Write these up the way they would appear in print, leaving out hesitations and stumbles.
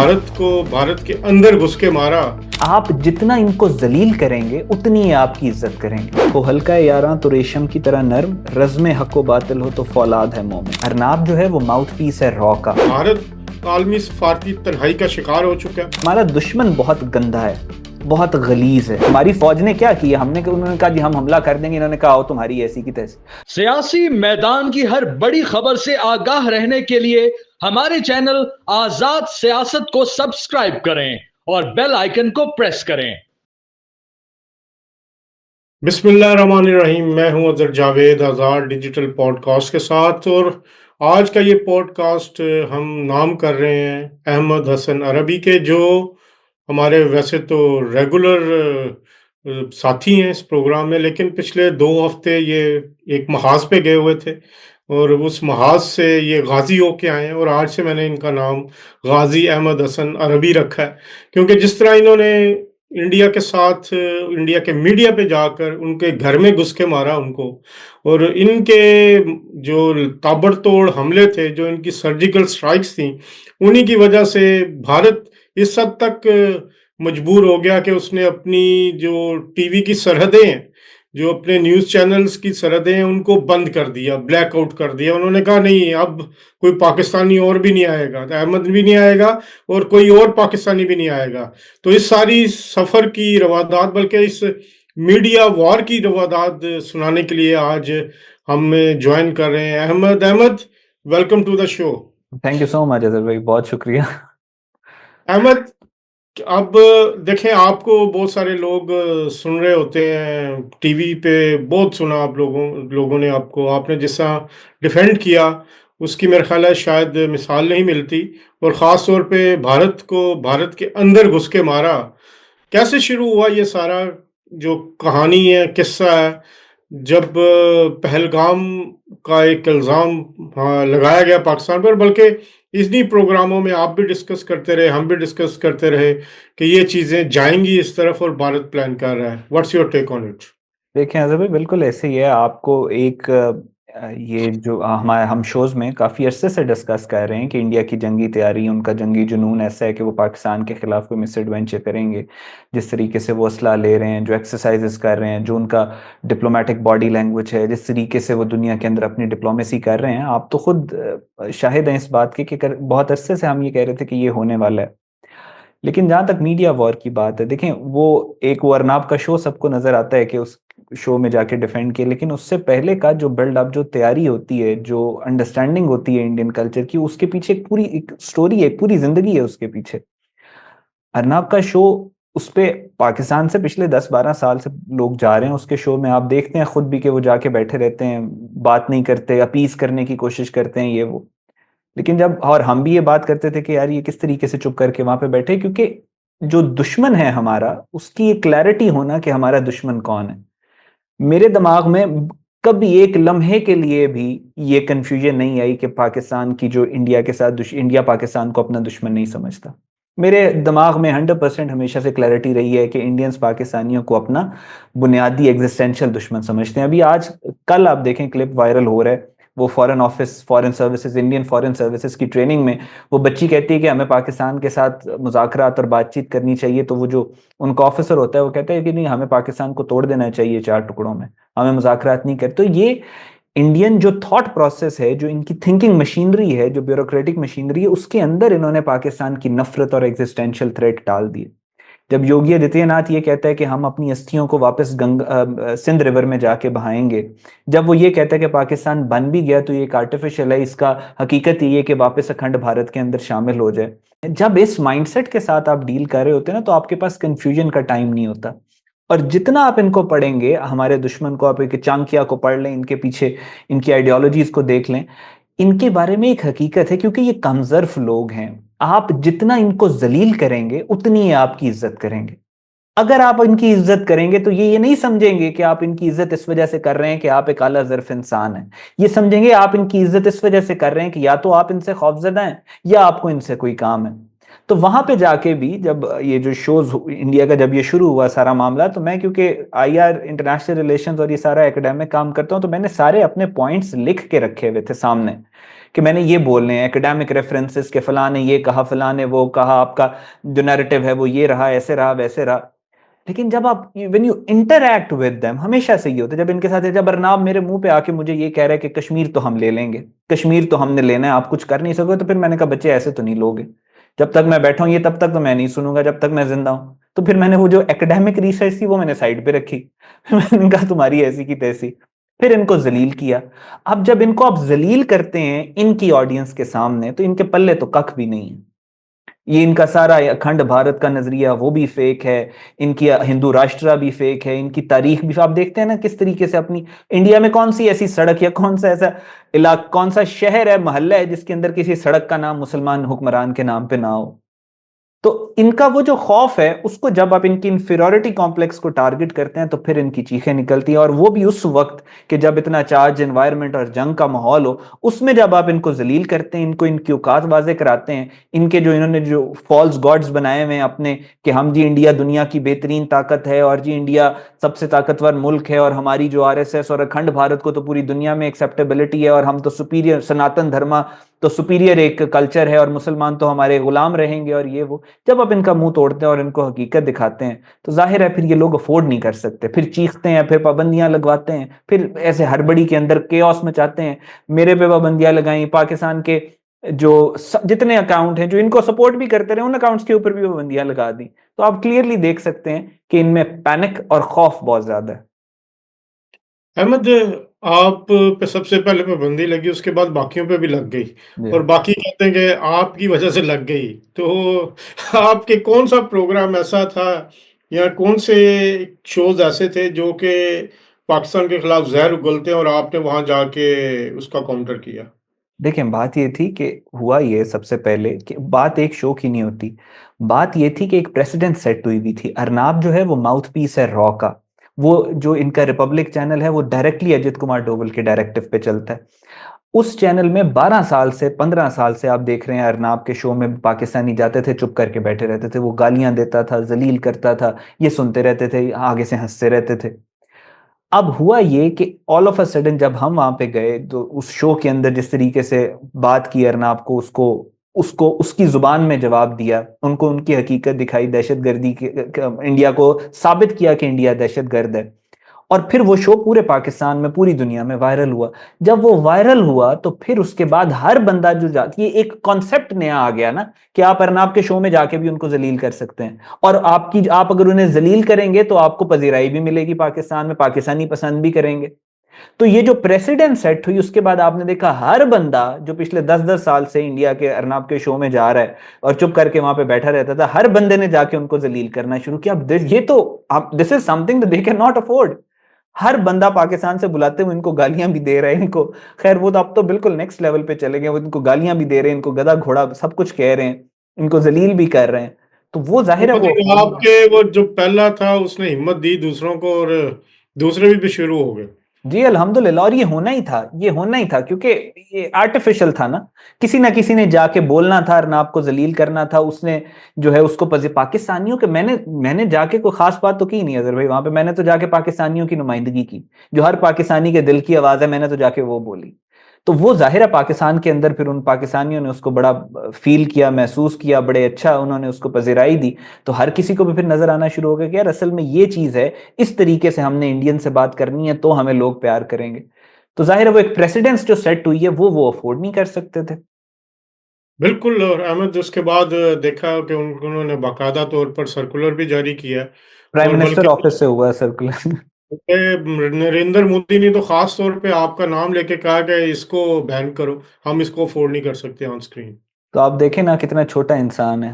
भारत के अंदर घुस के मारा। आप जितना इनको जलील करेंगे उतनी ही आपकी इज्जत करेंगे। वो हल्का है यारा तो रेशम की तरह नर्म, रज़्म हक़ व बातिल हो तो फौलाद है मोमिन। अरनाब जो है वो माउथ पीस है रॉ का। भारत आलमी सफारती तन्हाई का शिकार हो चुका है। हमारा दुश्मन बहुत गंदा है, बहुत गलीज है। हमारी फौज ने क्या किया, उन्होंने कहा जी हम हमला कर देंगे, इन्होंने कहा आओ तुम्हारी ऐसी की तैसी। सियासी मैदान की हर बड़ी खबर से आगाह रहने के लिए हमारे चैनल आजाद सियासत को सब्सक्राइब करें और बेल आइकन को प्रेस करें। बिस्मिल्लाहिर्रहमानिर्रहीम। मैं हूं अजहर जावेद आज़ाद डिजिटल पॉडकास्ट के साथ, और आज का ये पॉडकास्ट हम नाम कर रहे हैं अहमद हसन अरबी के, जो हमारे वैसे तो रेगुलर साथी हैं इस प्रोग्राम में, लेकिन पिछले 2 हफ्ते ये एक महाज पे गए हुए थे और उस महाज से ये गाजी होके आए हैं। और आज से मैंने इनका नाम गाजी अहमद हसन अरबी रखा है, क्योंकि जिस तरह इन्होंने इंडिया के साथ इंडिया के मीडिया पे जाकर उनके घर में घुस के मारा उनको, और इनके जो ताबड़तोड़ हमले थे, जो इनकी सर्जिकल स्ट्राइक्स थी, उन्हीं की वजह से भारत इस हद तक मजबूर हो गया कि उसने अपनी जो टीवी की सरहदें हैं, जो अपने न्यूज़ चैनल्स की सरहदें हैं, उनको बंद कर दिया, ब्लैकआउट कर दिया। उन्होंने कहा नहीं, अब कोई पाकिस्तानी और भी नहीं आएगा, तो अहमद भी नहीं आएगा और कोई और पाकिस्तानी भी नहीं आएगा। तो इस सारी सफ़र की रवादात, बल्कि इस मीडिया वॉर की रवादात सुनाने के लिए आज हम ज्वाइन कर रहे हैं Ahmad. Welcome to the show. Thank you so much Azhar भाई, बहुत शुक्रिया। अहमद, अब देखें, आपको बहुत सारे लोग सुन रहे होते हैं टीवी पे, बहुत सुना आप लोगों ने आपको, आपने जिस तरह डिफेंड किया उसकी मेरे ख्याल है शायद मिसाल नहीं मिलती। और ख़ास तौर पे भारत के अंदर घुस के मारा। कैसे शुरू हुआ ये सारा जो कहानी है, किस्सा है, जब पहलगाम का एक इल्ज़ाम लगाया गया पाकिस्तान पर, बल्कि इन्हीं प्रोग्रामों में आप भी डिस्कस करते रहे, हम भी डिस्कस करते रहे कि ये चीज़ें जाएंगी इस तरफ और भारत प्लान कर रहा है। What's your take on it? देखें अजहर भाई, बिल्कुल ऐसे ही है। आपको एक ये जो हम शोज में काफ़ी अरसे से डिस्कस कर रहे हैं कि इंडिया की जंगी तैयारी, उनका जंगी जुनून ऐसा है कि वो पाकिस्तान के खिलाफ कोई मिस एडवेंचर करेंगे। जिस तरीके से वो असला ले रहे हैं, जो एक्सरसाइजेस कर रहे हैं, जो उनका डिप्लोमेटिक बॉडी लैंग्वेज है, जिस तरीके से वो दुनिया के अंदर अपनी डिप्लोमेसी कर रहे हैं, आप तो खुद शाहिद हैं इस बात के कि बहुत अरसे से हम ये कह रहे थे कि ये होने वाला है। लेकिन जहां तक मीडिया वॉर की बात है, देखें वो अरनाब का शो सबको नजर आता है कि उस शो में जाके डिफेंड किए, लेकिन उससे पहले का जो बिल्ड अप, जो तैयारी होती है, जो अंडरस्टैंडिंग होती है इंडियन कल्चर की, उसके पीछे एक पूरी एक स्टोरी है, एक पूरी जिंदगी है उसके पीछे। अरनाब का शो, उस पे पाकिस्तान से पिछले 10-12 साल से लोग जा रहे हैं उसके शो में। आप देखते हैं खुद भी कि वो जाके बैठे रहते हैं, बात नहीं करते, अपीस करने की कोशिश करते हैं ये वो। लेकिन जब, और हम भी ये बात करते थे कि यार ये किस तरीके से चुप करके वहां पे बैठे, क्योंकि जो दुश्मन है हमारा, उसकी एक क्लैरिटी होना कि हमारा दुश्मन कौन है। मेरे दिमाग में कभी एक लम्हे के लिए भी ये कंफ्यूजन नहीं आई कि पाकिस्तान की जो इंडिया के साथ इंडिया पाकिस्तान को अपना दुश्मन नहीं समझता। मेरे दिमाग में 100% हमेशा से क्लैरिटी रही है कि इंडियंस पाकिस्तानियों को अपना बुनियादी एग्जिस्टेंशियल दुश्मन समझते हैं। अभी आज कल आप देखें, क्लिप वायरल हो रहा है, वो foreign services, Indian foreign services की ट्रेनिंग में वो बच्ची कहती है कि हमें पाकिस्तान के साथ मुज़ाकरात और बातचीत करनी चाहिए। तो वो जो उनका ऑफिसर होता है वो कहता है कि नहीं, हमें पाकिस्तान को तोड़ देना चाहिए 4 टुकड़ों में, हमें मुज़ाकरात नहीं कर। तो ये इंडियन जो थॉट प्रोसेस है, जो इनकी थिंकिंग मशीनरी है, जो ब्यूरोक्रेटिक मशीनरी है, उसके अंदर इन्होंने पाकिस्तान की नफरत और एग्जिस्टेंशियल थ्रेट डाल दी। जब योगी आदित्यनाथ ये कहता है कि हम अपनी अस्थियों को वापस सिंध रिवर में जाके बहाएंगे, जब वो ये कहता है कि पाकिस्तान बन भी गया तो ये एक आर्टिफिशियल है, इसका हकीकत ये है कि वापस अखंड भारत के अंदर शामिल हो जाए, जब इस माइंडसेट के साथ आप डील कर रहे होते हैं ना, तो आपके पास कंफ्यूजन का टाइम नहीं होता। और जितना आप इनको पढ़ेंगे, हमारे दुश्मन को, आप एक चाणक्य को पढ़ लें, इनके पीछे इनकी आइडियोलॉजीज को देख लें, इनके बारे में एक हकीकत है, क्योंकि ये कमजोर लोग हैं। आप जितना इनको जलील करेंगे उतनी ही आपकी इज्जत करेंगे। अगर आप इनकी इज्जत करेंगे तो ये नहीं समझेंगे कि आप इनकी इज्जत इस वजह से कर रहे हैं कि आप एक आला ज़र्फ इंसान हैं। ये समझेंगे आप इनकी इज्जत इस वजह से कर रहे हैं कि या तो आप इनसे खौफजदा हैं या आपको इनसे कोई काम है। तो वहां पे जाके भी, जब ये जो शोज इंडिया का जब ये शुरू हुआ सारा मामला, तो मैं, क्योंकि IR इंटरनेशनल रिलेशंस और ये सारा एकेडमिक काम करता हूं, तो मैंने सारे अपने पॉइंट्स लिख के रखे हुए थे सामने कि मैंने ये बोलने हैं, एकेडमिक रेफरेंसेस के फलां ने ये कहा, फलां ने वो कहा, आपका जो नैरेटिव है वो ये रहा, ऐसे रहा, वैसे रहा। लेकिन जब आप when you interact with them, हमेशा से ये होता है जब इनके साथ, जब अरनाब मेरे मुंह पे आके मुझे ये कह रहा है कि कश्मीर तो हम ले लेंगे, कश्मीर तो हमने लेना है, आप कुछ कर नहीं सकोगे, तो फिर मैंने कहा बच्चे ऐसे तो नहीं लोगे, जब तक मैं बैठा हूं ये तब तक तो मैं नहीं सुनूंगा, जब तक मैं जिंदा हूं। तो फिर मैंने वो जो एकेडमिक रिसर्च थी वो मैंने साइड पे रखी। मैंने कहा तुम्हारी ऐसी की तैसी। फिर इनको जलील किया। अब जब इनको आप जलील करते हैं इनकी ऑडियंस के सामने, तो इनके पल्ले तो कख भी नहीं है। ये इनका सारा अखंड भारत का नजरिया वो भी फेक है, इनकी हिंदू राष्ट्र भी फेक है, इनकी तारीख भी आप देखते हैं ना किस तरीके से अपनी, इंडिया में कौन सी ऐसी सड़क या कौन सा ऐसा इलाका, कौन सा शहर है, मोहल्ला है जिसके अंदर किसी सड़क का नाम मुसलमान हुक्मरान के नाम पे ना हो। तो इनका वो जो खौफ है, उसको जब आप इनकी इंफीरियोरिटी कॉम्प्लेक्स को टारगेट करते हैं तो फिर इनकी चीखें निकलती हैं, और वो भी उस वक्त कि जब इतना चार्ज एनवायरनमेंट और जंग का माहौल हो, उसमें जब आप इनको जलील करते हैं, इनको इनकी औकात वाजे कराते हैं, इनके जो इन्होंने जो फॉल्स गॉड्स बनाए हुए हैं अपने, कि हम जी इंडिया दुनिया की बेहतरीन ताकत है, और जी इंडिया सबसे ताकतवर मुल्क है, और हमारी जो आरएसएस और अखंड भारत को तो पूरी दुनिया में एक्सेप्टेबिलिटी है, और हम तो सुपीरियर सनातन धर्म तो सुपीरियर एक कल्चर है, और मुसलमान तो हमारे गुलाम रहेंगे, और ये वो जब आप इनका मुंह तोड़ते हैं और इनको हकीकत दिखाते हैं, तो जाहिर है फिर ये लोग अफोर्ड नहीं कर सकते, फिर चीखते हैं, फिर पाबंदियां लगवाते हैं, फिर ऐसे हड़बड़ी के अंदर केओस मचाते हैं। मेरे पे पाबंदियां लगाई, पाकिस्तान के जो जितने अकाउंट हैं जो इनको सपोर्ट भी करते रहे, उन अकाउंट्स के ऊपर भी पाबंदियां लगा दी। तो आप क्लियरली देख सकते हैं कि इनमें पैनिक और खौफ बहुत ज्यादा है। अहमद, आप पे सबसे पहले पाबंदी लगी, उसके बाद बाकियों पे भी लग गई, जी। और बाकी कहते हैं कि आपकी वजह से लग गई। तो आपके कौन सा प्रोग्राम ऐसा था, या कौन से शोज ऐसे थे जो कि पाकिस्तान के खिलाफ जहर उगलते हैं और आपने वहां जाके उसका काउंटर किया? देखिए बात ये थी कि हुआ ये सबसे पहले कि बात एक शो की नहीं होती, बात ये थी कि एक प्रेसिडेंट सेट हुई हुई थी। अरनाब जो है वो माउथ पीस है रॉ का, वो जो इनका रिपब्लिक चैनल है वो डायरेक्टली अजित कुमार डोभाल के डायरेक्टिव पे चलता है। उस चैनल में 12 साल से 15 साल से आप देख रहे हैं, अरनाब के शो में पाकिस्तानी जाते थे, चुप करके बैठे रहते थे, वो गालियां देता था, जलील करता था, ये सुनते रहते थे, आगे से हंसते रहते थे। अब हुआ ये कि ऑल ऑफ अ सडन जब हम वहां पे गए, तो उस शो के अंदर जिस तरीके से बात की अरनाब को, उसको उसको उसकी जुबान में जवाब दिया, उनको उनकी हकीकत दिखाई, दहशतगर्दी के इंडिया को साबित किया कि इंडिया दहशतगर्द है, और फिर वो शो पूरे पाकिस्तान में, पूरी दुनिया में वायरल हुआ। जब वो वायरल हुआ तो फिर उसके बाद हर बंदा जो जाती, ये एक कॉन्सेप्ट नया आ गया ना कि आप अरनाब के शो में जाके भी उनको जलील कर सकते हैं, और आप अगर उन्हें जलील करेंगे तो आपको पजीराई भी मिलेगी पाकिस्तान में, पाकिस्तानी पसंद भी करेंगे। तो ये जो प्रेसिडेंट सेट हुई, उसके बाद आपने देखा हर बंदा जो पिछले 10-10 साल से इंडिया के अरनाब के शो में जा रहा है और चुप करके वहां पे बैठा रहता था, हर बंदे ने जाके उनको जलील करना शुरू किया। अब ये तो this is something they cannot नॉट अफोर्ड। हर बंदा पाकिस्तान से बुलाते हुए इनको गालियां भी दे रहे हैं, इनको खैर वो तो अब तो बिल्कुल नेक्स्ट लेवल पे चले गए, वो इनको गालियां भी दे रहे हैं, इनको गधा घोड़ा सब कुछ कह रहे हैं, इनको जलील भी कर रहे हैं। तो वो तो जाहिर है वो मतलब आपके वो जो पहला था उसने हिम्मत दी दूसरों को, और दूसरे भी शुरू हो गए। जी अल्हम्दुलिल्लाह। और ये होना ही था, ये होना ही था, क्योंकि ये आर्टिफिशियल था ना किसी ने जाके बोलना था, अरनाब को जलील करना था, उसने जो है उसको पाकिस्तानियों के, मैंने जाके कोई खास बात तो की नहीं अजहर भाई वहां पे, मैंने तो जाके पाकिस्तानियों की नुमाइंदगी की, जो हर पाकिस्तानी के दिल की आवाज है, मैंने तो जाके वो बोली। तो वो जाहिर है पाकिस्तान के अंदर फिर उन पाकिस्तानियों ने उसको बड़ा फील किया, महसूस किया, बड़े अच्छा उन्होंने उसको पजीराई दी। तो हर किसी को भी फिर नजर आना शुरू हो गया कि यार असल में ये चीज है, इस तरीके से हमने इंडियन से बात करनी है तो हमें लोग प्यार करेंगे। तो जाहिर है वो एक प्रेसिडेंस जो सेट हुई है वो अफोर्ड नहीं कर सकते थे। बिल्कुल। और अहमद, उसके बाद देखा कि उन्होंने बाकायदा तौर पर सर्कुलर भी जारी किया है, प्राइम और मिनिस्टर बल्कि ऑफिस से हुआ सर्कुलर। नरेंद्र मोदी ने तो खास तौर पे आपका नाम लेके कहा कि इसको बैन करो, हम इसको अफोर्ड नहीं कर सकते ऑन स्क्रीन। तो आप देखें ना कितना छोटा इंसान है,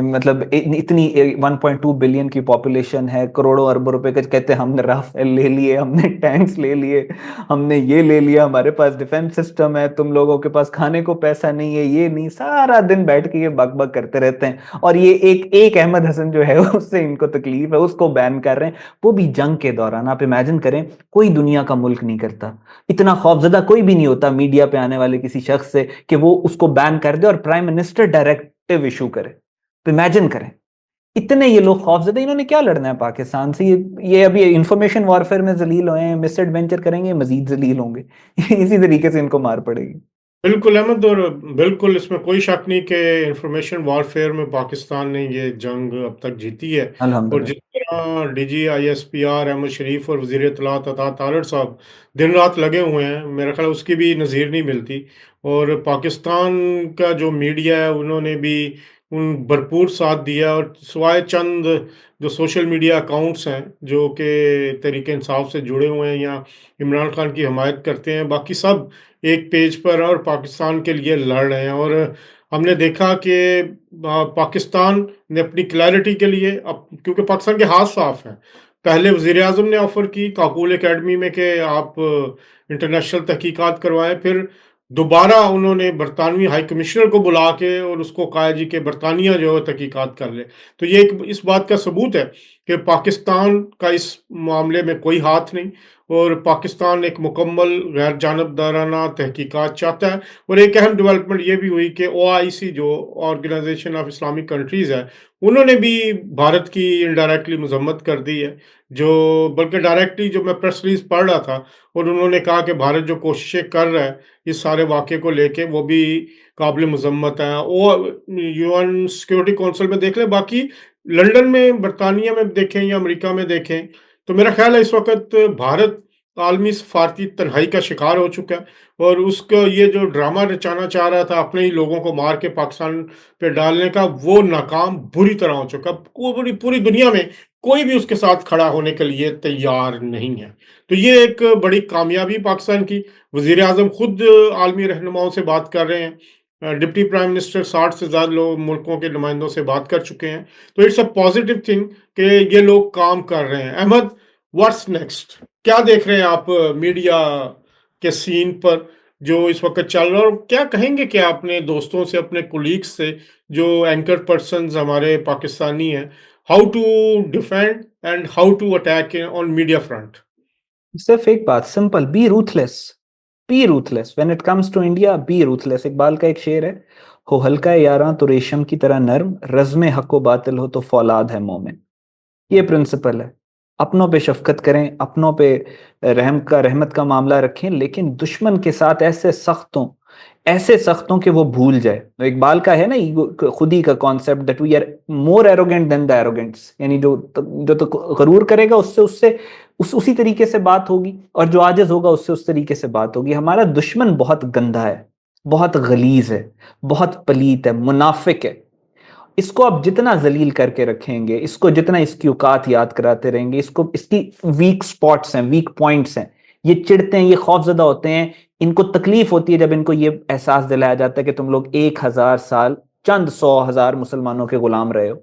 मतलब इतनी 1.2 बिलियन की पॉपुलेशन है, करोड़ों अरबों रुपए का, कहते हैं हमने राफेल ले लिए, हमने टैंक्स ले लिए, हमने ये ले लिया, हमारे पास डिफेंस सिस्टम है, तुम लोगों के पास खाने को पैसा नहीं है, ये नहीं, सारा दिन बैठ के ये बक बक करते रहते हैं, और ये एक एक अहमद हसन जो है उससे इनको तकलीफ है, उसको बैन कर रहे हैं, वो भी जंग के दौरान। आप इमेजिन करें, कोई दुनिया का मुल्क नहीं करता, इतना खौफजदा कोई भी नहीं होता मीडिया पे आने वाले किसी शख्स से कि वो उसको बैन कर दे और प्राइम मिनिस्टर डायरेक्टिव इशू करे। तो इमेजिन करें, इतने ये लोग खौफजदा, इन्होंने क्या लड़ना है पाकिस्तान से, ये अभी इंफॉर्मेशन वॉरफेयर में जलील हुए हैं, मिस एडवेंचर करेंगे, मजीद जलील होंगे। इसी तरीके से इनको मार पड़ेगी। बिल्कुल अहमद, और बिल्कुल इसमें कोई शक नहीं कि इंफॉर्मेशन वॉरफेयर में पाकिस्तान ने ये जंग अब तक जीती है। और अल्हम्दुलिल्लाह। जिस तरह डीजी आईएसपीआर अहमद शरीफ और वजीर इत्तलात अता तारड़ साहब दिन रात लगे हुए हैं, मेरा ख्याल है उसकी भी नज़ीर नहीं मिलती। और पाकिस्तान का जो मीडिया है उन्होंने भी उन भरपूर साथ दिया, और सिवाय चंद जो सोशल मीडिया अकाउंट्स हैं जो कि तहरीक इंसाफ से जुड़े हुए हैं या इमरान खान की हमायत करते हैं, बाकी सब एक पेज पर और पाकिस्तान के लिए लड़ रहे हैं। और हमने देखा कि पाकिस्तान ने अपनी क्लैरिटी के लिए, अब क्योंकि पाकिस्तान के हाथ साफ हैं, पहले वजीर आजम ने ऑफर की काकूल एकेडमी में कि आप इंटरनेशनल तहकीकात करवाएं, फिर दोबारा उन्होंने बरतानवी हाई कमिश्नर को बुला के और उसको कहा जी कि बरतानिया जो है तहकीकात कर ले। तो ये एक इस बात का सबूत है कि पाकिस्तान का इस मामले में कोई हाथ नहीं, और पाकिस्तान एक मुकम्मल गैर जानबदाराना तहकीकात चाहता है। और एक अहम डेवलपमेंट ये भी हुई कि OIC जो ऑर्गेनाइजेशन ऑफ इस्लामिक कंट्रीज़ है, उन्होंने भी भारत की इनडायरेक्टली मजम्मत कर दी है, जो बल्कि डायरेक्टली जो मैं प्रेस रिलीज पढ़ रहा था, और उन्होंने कहा कि भारत जो कोशिशें कर रहा है इस सारे वाक़े को लेके वो भी काबिल मजम्मत है। UN सिक्योरिटी काउंसिल में देख लें, बाकी लंदन में, बरतानिया में देखें या अमेरिका में देखें, तो मेरा ख्याल है इस वक्त भारत आलमी सफारती तन्हाई का शिकार हो चुका है। और उसका ये जो ड्रामा रचाना चाह रहा था अपने ही लोगों को मार के पाकिस्तान पे डालने का, वो नाकाम बुरी तरह हो चुका। पूरी पूरी दुनिया में कोई भी उसके साथ खड़ा होने के लिए तैयार नहीं है। तो ये एक बड़ी कामयाबी पाकिस्तान की। वजीर आजम खुद आलमी रहनुमाओं से बात कर रहे हैं, डिप्टी प्राइम मिनिस्टर 60 से ज़्यादा लोग मुल्कों के नुमाइंदों से बात कर चुके हैं। तो इट्स अ पॉजिटिव थिंग कि ये लोग काम कर रहे हैं। Ahmad, what's next? क्या देख रहे हैं आप मीडिया के सीन पर जो इस वक्त चल रहा है, और क्या कहेंगे कि अपने दोस्तों से, अपने कुलीग्स से जो एंकर पर्सन्स हमारे पाकिस्तानी हैं, how to defend and how to attack on media front? सिर्फ एक बात, simple, be ruthless when it comes to India, be ruthless. Iqbal का एक शेर है, हो हल्का है यारा तो रेशम की तरह नर्म, रज़्म हक व बातिल हो तो फौलाद है मोमिन। ये प्रिंसिपल है। अपनों पे शफकत करें, अपनों पे रहमत का मामला रखें, लेकिन दुश्मन के साथ ऐसे सख्त हों कि वो भूल जाए। तो इकबाल का है ना खुद ही का concept, that we are more arrogant than the arrogants, यानी जो तो गरूर करेगा उससे उससे उसी तरीके से बात होगी, और जो आजिज होगा उससे उस तरीके से बात होगी। हमारा दुश्मन बहुत गंदा है, बहुत गलीज है, बहुत पलीत है, मुनाफिक है। इसको आप जितना जलील करके रखेंगे, इसको जितना इसकी औकात याद कराते रहेंगे, इसको इसकी वीक स्पॉट्स हैं, वीक पॉइंट्स हैं, ये चिढ़ते हैं, ये खौफजदा होते हैं, इनको तकलीफ होती है जब इनको ये एहसास दिलाया जाता है कि तुम लोग 1000 साल चंद 100,000 मुसलमानों के गुलाम रहे हो,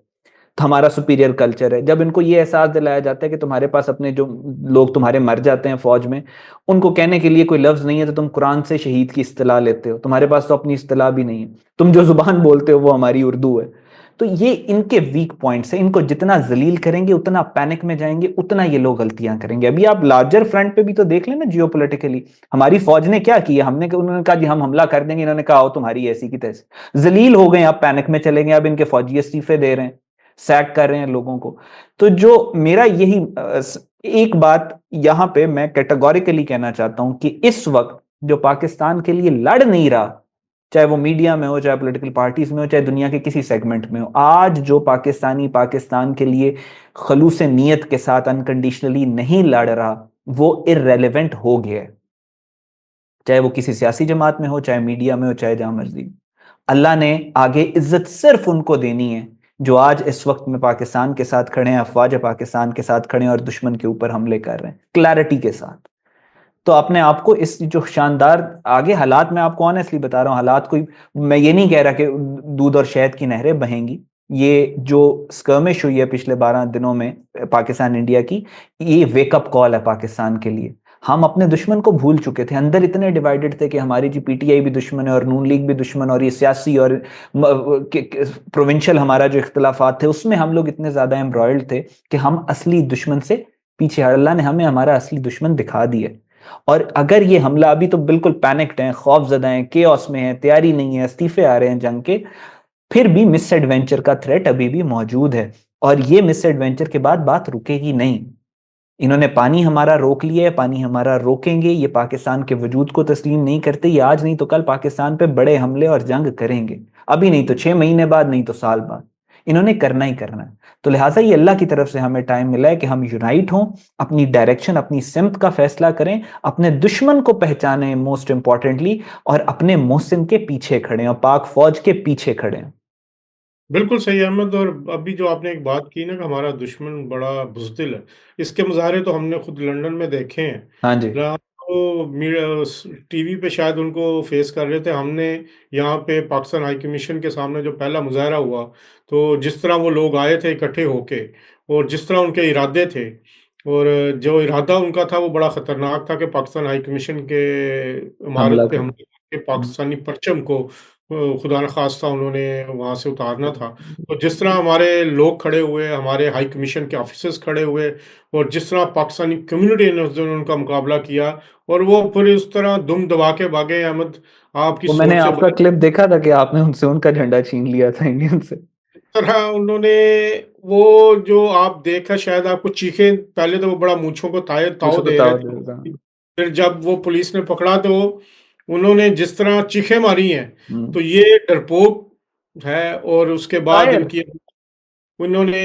तो हमारा सुपीरियर कल्चर है। जब इनको ये एहसास दिलाया जाता है कि तुम्हारे पास अपने जो लोग तुम्हारे मर जाते हैं फौज में, उनको कहने के लिए कोई लफ्ज नहीं है, तो तुम कुरान से शहीद की इस्तिलाह लेते हो, तुम्हारे पास तो अपनी इस्तिलाह भी नहीं है, तुम जो जुबान बोलते हो वो हमारी उर्दू है। तो ये इनके वीक पॉइंट्स हैं, इनको जितना जलील करेंगे उतना पैनिक में जाएंगे, उतना ये लोग गलतियां करेंगे। अभी आप लार्जर फ्रंट पे भी तो देख लेना, जियोपॉलिटिकली हमारी फौज ने क्या किया, उन्होंने कहा जी हम हमला कर देंगे, इन्होंने कहा आओ तुम्हारी ऐसी की तैसी, जलील हो गए, आप पैनिक में चले गए, अब इनके फौजी इस्तीफे दे रहे हैं, सैक कर रहे हैं लोगों को। तो जो मेरा यही एक बात यहां पे मैं कैटेगोरिकली कहना चाहता हूं कि इस वक्त जो पाकिस्तान के लिए लड़ नहीं रहा, चाहे वो मीडिया में हो, चाहे पॉलिटिकल पार्टीज में हो, चाहे दुनिया के किसी सेगमेंट में हो, आज जो पाकिस्तानी पाकिस्तान के लिए खलूस नीयत के साथ अनकंडीशनली नहीं लड़ रहा, वो इररेलेवेंट हो गया है। चाहे वो किसी सियासी जमात में हो, चाहे मीडिया में हो, चाहे जहां मर्जी। अल्लाह ने आगे इज्जत सिर्फ उनको देनी है जो आज इस वक्त में पाकिस्तान के साथ खड़े हैं, अफवाज पाकिस्तान के साथ खड़े हैं और दुश्मन के ऊपर हमले कर रहे हैं क्लैरिटी के साथ। तो अपने आप को इस जो शानदार आगे हालात, मैं आपको ऑनेस्टली बता रहा हूँ, हालात कोई, मैं ये नहीं कह रहा कि दूध और शहद की नहरें बहेंगी। ये जो स्कर्मिश हुई है पिछले 12 दिनों में पाकिस्तान इंडिया की, ये वेकअप कॉल है पाकिस्तान के लिए। हम अपने दुश्मन को भूल चुके थे, अंदर इतने डिवाइडेड थे कि हमारी जी PTI भी दुश्मन है और नून लीग भी दुश्मन, और ये सियासी और प्रोविंशियल हमारा जो इख्तलाफात थे उसमें हम लोग इतने ज्यादा एम्ब्रॉयल्ड थे कि हम असली दुश्मन से पीछे। अल्लाह ने हमें हमारा असली दुश्मन दिखा दिया। और अगर ये हमला, अभी तो बिल्कुल पैनिक्ड हैं, खौफजदा हैं, केओस में हैं, तैयारी नहीं है, इस्तीफे आ रहे हैं जंग के, फिर भी मिस एडवेंचर का थ्रेट अभी भी मौजूद है, और ये मिस एडवेंचर के बाद बात रुकेगी नहीं। इन्होंने पानी हमारा रोक लिया है, पानी हमारा रोकेंगे, ये पाकिस्तान के वजूद को तस्लीम नहीं करते, ये आज नहीं तो कल पाकिस्तान पे बड़े हमले और जंग करेंगे, अभी नहीं तो 6 महीने बाद, नहीं तो साल बाद, इन्होंने करना ही करना है। तो लिहाजा ये अल्लाह की तरफ से हमें टाइम मिला है कि हम यूनाइट हों, अपनी डायरेक्शन, अपनी सिमत का फैसला करें, अपने दुश्मन को पहचानें मोस्ट इंपॉर्टेंटली, और अपने मोहसिन के पीछे खड़े और पाक फौज के पीछे खड़े हैं। बिल्कुल सही अहमद। और अभी जो आपने एक बात की ना कि हमारा दुश्मन बड़ा बुज़दिल है, इसके मुज़ाहरे तो हमने खुद लंदन में देखे हैं। हाँ जी। रात को टीवी पे शायद उनको फेस कर रहे थे, हमने यहाँ पे पाकिस्तान हाई कमीशन के सामने जो पहला मुजाहरा हुआ, तो जिस तरह वो लोग आए थे इकट्ठे होके, और जिस तरह उनके इरादे थे, और जो इरादा उनका था वो बड़ा ख़तरनाक था कि पाकिस्तान हाई कमीशन के हमला इमारत पे कर। हमले करके पाकिस्तानी परचम को खुदा न खास्ता उन्होंने वहाँ से उतारना था। तो जिस तरह हमारे लोग खड़े हुए, हमारे हाई कमीशन के ऑफिसर्स खड़े हुए, और जिस तरह पाकिस्तानी कम्युनिटी ने उस दिन उनका मुकाबला किया, और वो फिर उस तरह दुम दबा के भागे अहमद, आपकी वो मैंने सोच से आपका बाहर। क्लिप देखा था कि आपने उनसे उनका झंडा छीन लिया था, इंडियन से। इस तरह उन्होंने, वो जो आप देखा शायद आपको चीखें, पहले तो वो बड़ा मूंछों को ताए कुछ ताव दे रहे बताओ थे, देगा। फिर जब वो पुलिस ने पकड़ा तो उन्होंने जिस तरह चीखें मारी हैं, तो हम्म। ये डरपोक है। और उसके बाद शायर। इनकी, उन्होंने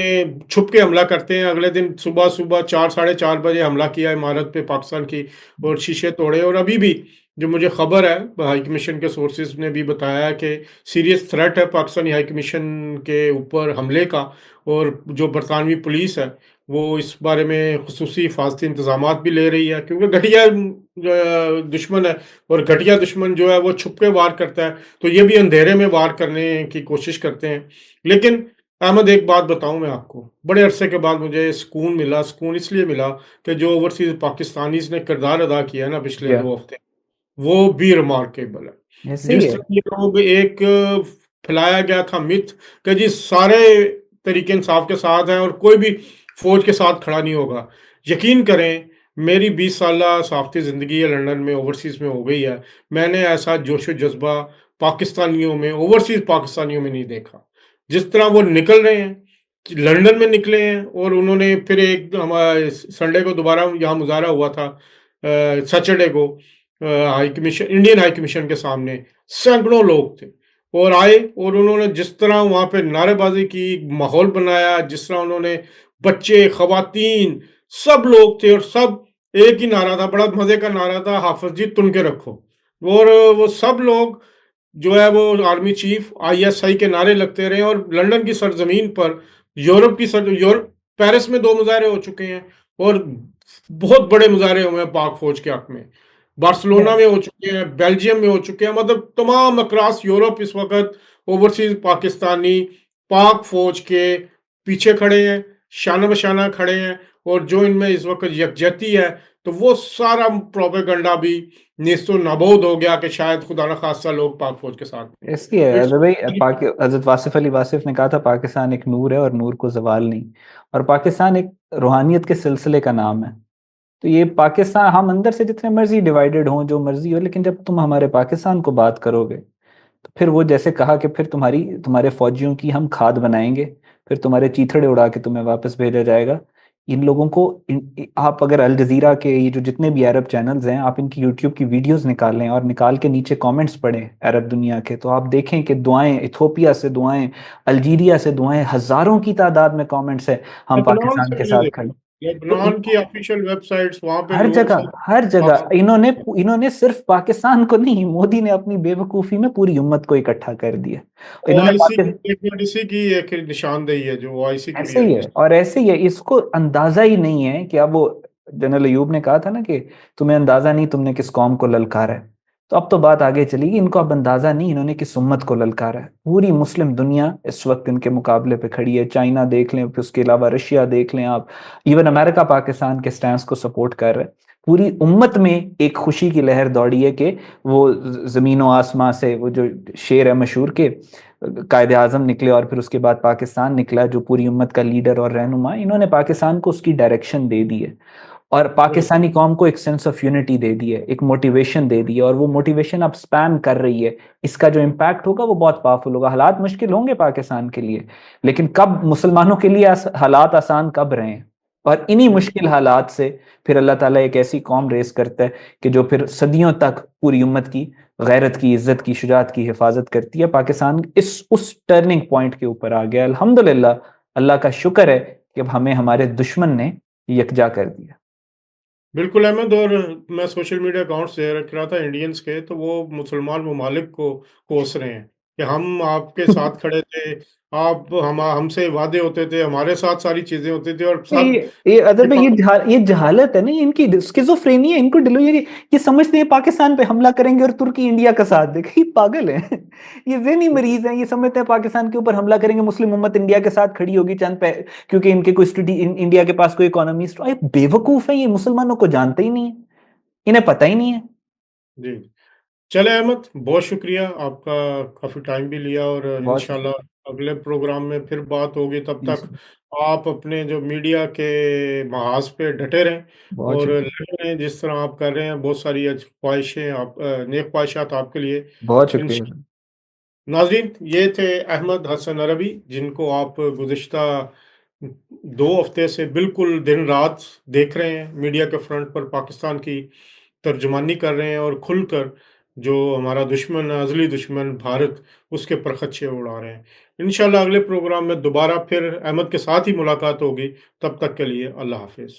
छुप के हमला करते हैं। अगले दिन सुबह सुबह 4 साढ़े 4 बजे हमला किया इमारत पे पाकिस्तान की, और शीशे तोड़े। और अभी भी जो मुझे खबर है, हाई कमीशन के सोर्सेज ने भी बताया है कि सीरियस थ्रेट है पाकिस्तानी हाई कमीशन के ऊपर हमले का, और जो बरतानवी पुलिस है वो इस बारे में खुसूसी हिफाजती इंतजाम भी ले रही है, क्योंकि घटिया दुश्मन है, और घटिया दुश्मन जो है वो छुप के वार करता है, तो ये भी अंधेरे में वार करने की कोशिश करते हैं। लेकिन अहमद, एक बात बताऊं मैं आपको, बड़े अरसे के बाद मुझे सुकून मिला। सुकून इसलिए मिला कि जो ओवरसीज पाकिस्तानीज ने किरदार अदा किया है ना पिछले या 2 हफ्ते, वो भी रिमार्केबल है। ऐसे ही जिस है। तरह ये लोग एक फैलाया गया था मिथ कि जी सारे तरीके इंसाफ के साथ हैं और कोई भी फौज के साथ खड़ा नहीं होगा। यकीन करें, मेरी 20 साल सहाफ़ती ज़िंदगी है लंदन में, ओवरसीज़ में हो गई है। मैंने ऐसा जोश व जज्बा पाकिस्तानियों में, ओवरसीज़ पाकिस्तानियों में नहीं देखा। जिस तरह वो निकल रहे हैं, लंदन में निकले हैं, और उन्होंने फिर एक हमारे संडे को दोबारा यहाँ मुज़ाहरा हुआ था, सैटरडे को high commission, Indian high commission के सामने सैकड़ों लोग थे, और आए, और उन्होंने जिस तरह वहाँ पे नारेबाजी की, माहौल बनाया, जिस तरह उन्होंने, बच्चे, खवातीन, सब लोग थे, और सब एक ही नारा था, बड़ा मजे का नारा था, हाफिज जी तुन के रखो। और वो सब लोग जो है वो आर्मी चीफ, आईएसआई के नारे लगते रहे, और लंदन की सरजमीन पर, यूरोप पेरिस में 2 मुजाहरे हो चुके हैं, और बहुत बड़े मुजाहरे हुए हैं पाक फौज के हक में। बार्सिलोना में हो चुके हैं, बेल्जियम में हो चुके हैं, मतलब तमाम अक्रॉस यूरोप इस वक्त ओवरसीज पाकिस्तानी पाक फौज के पीछे खड़े हैं, शाना बशाना खड़े हैं। और जो इनमें इस वक्त यकजहती है, तो वो सारा प्रोपेगंडा भी नेस्तो नाबूद हो गया कि शायद खुदा न खास्ता लोग पाक फौज के साथ नहीं है। इसलिए तो अजहर भाई, इट्स हजरत वासिफ अली वासिफ ने कहा था पाकिस्तान एक नूर है और नूर को जवाल नहीं, और पाकिस्तान एक रूहानियत के सिलसिले का नाम है। तो ये पाकिस्तान, हम अंदर से जितने मर्जी डिवाइडेड हों, जो मर्जी हो, लेकिन जब तुम हमारे पाकिस्तान को बात करोगे, तो फिर वो जैसे कहा कि फिर तुम्हारे फौजियों की हम खाद बनाएंगे, फिर तुम्हारे चीथड़े उड़ा के तुम्हें वापस भेजा जाएगा। इन लोगों को आप अगर अल जजीरा के ये जो जितने भी अरब चैनल्स हैं, आप इनकी यूट्यूब की वीडियोस निकालें और निकाल के नीचे कमेंट्स पढ़ें अरब दुनिया के, तो आप देखें कि दुआएं, इथोपिया से दुआएं, अल्जीरिया से दुआएं, हजारों की तादाद में कमेंट्स है, हम लेबनान पाकिस्तान से के मैंने साथ खड़े। देखा, तो लेबनान की ऑफिशियल वेबसाइट्स, वहां पे हर लोग जगह, सब हर जगह इन्होंने पाकिस्तान, इन्होंने सिर्फ पाकिस्तान को नहीं, मोदी ने अपनी बेवकूफी में पूरी उम्मत को इकट्ठा कर दिया। इन्होंने ओआईसी पाकिस्तान, की, इसी की एक निशानदेही है, जो ओआईसी की भी ऐसे है ही है लिस्ट। और ऐसे ही है, इसको अंदाजा ही नहीं है कि अब वो, जनरल अयूब ने कहा था ना कि तुम्हें अंदाजा नहीं तुमने किस कौम को ललकारा है। तो अब तो बात आगे चलेगी, इनको अब अंदाजा नहीं इन्होंने किस उम्मत को ललकारा है। पूरी मुस्लिम दुनिया इस वक्त इनके मुकाबले पे खड़ी है। चाइना देख लें, फिर उसके अलावा रशिया देख लें आप, इवन अमेरिका पाकिस्तान के स्टैंड को सपोर्ट कर रहा है। पूरी उम्मत में एक खुशी की लहर दौड़ी है कि वो जमीन आसमां से वो जो शेर है मशहूर के कायदे आजम निकले, और फिर उसके बाद पाकिस्तान निकला जो पूरी उम्मत का लीडर और रहनुमा, इन्होंने पाकिस्तान को उसकी डायरेक्शन दे दी है, और बिल्कुल। पाकिस्तानी कौम को एक सेंस ऑफ यूनिटी दे दी है, एक मोटिवेशन दे दी है, और वो मोटिवेशन अब स्पैन कर रही है। इसका जो इम्पैक्ट होगा वो बहुत पावरफुल होगा। हालात मुश्किल होंगे पाकिस्तान के लिए, लेकिन कब मुसलमानों के लिए हालात आसान कब रहे हैं? और इन्हीं बिल्कुल, मुश्किल हालात से फिर अल्लाह ताला एक ऐसी कौम रेज़ करता है कि जो फिर सदियों तक पूरी उम्मत की गैरत की, इज़्ज़त की, शुजाअत की हिफाज़त करती है। पाकिस्तान उस टर्निंग पॉइंट के ऊपर आ गया। अल्हम्दुलिल्लाह, अल्लाह का शुक्र है कि अब हमें हमारे दुश्मन ने यकजा कर दिया। बिल्कुल अहमद। और मैं सोशल मीडिया अकाउंट्स देख रहा था इंडियंस के, तो वो मुसलमान ममालिक को कोस रहे हैं कि हम आपके साथ खड़े थे, आप हमसे वादे होते थे, हमारे साथ सारी चीज़ें होती थी और सब ये अदर भाई, ये जहालत है ना, ये इनकी स्किज़ोफ्रेनिया, इनको ये समझते हैं पाकिस्तान पे हमला करेंगे और तुर्की इंडिया का साथ देगा। ये पागल है। ये ज़हनी मरीज हैं। ये समझते हैं पाकिस्तान के ऊपर हमला करेंगे, मुस्लिम उम्मत इंडिया के साथ खड़ी होगी क्योंकि इनके कोई इंडिया के पास कोई इकोनॉमिस्ट बेवकूफ है। ये मुसलमानों को जानते ही नहीं है, इन्हें पता ही नहीं है। जी। चले अहमद, बहुत शुक्रिया आपका, काफ़ी टाइम भी लिया और बहुत शुक्रिया। इंशाल्लाह अगले प्रोग्राम में फिर बात होगी। तब जी तक सर, आप अपने जो मीडिया के महाज पे डटे रहें बहुत और शुक्रिया। लगे रहें जिस तरह आप कर रहे हैं। बहुत सारी ख्वाहिशें नेक ख्वाहिशात आपके लिए। बहुत इन शुक्रिया सर। नाज़रीन, ये थे अहमद हसन अरबी, जिनको आप गुज़िश्ता 2 हफ़्ते से बिल्कुल दिन-रात देख रहे हैं, मीडिया के फ्रंट पर पाकिस्तान की तर्जुमानी कर रहे हैं और खुलकर जो हमारा दुश्मन है, अज़ली दुश्मन भारत, उसके परख़च्चे उड़ा रहे हैं। इंशाअल्लाह अगले प्रोग्राम में दोबारा फिर अहमद के साथ ही मुलाकात होगी। तब तक के लिए अल्लाह हाफ़िज़।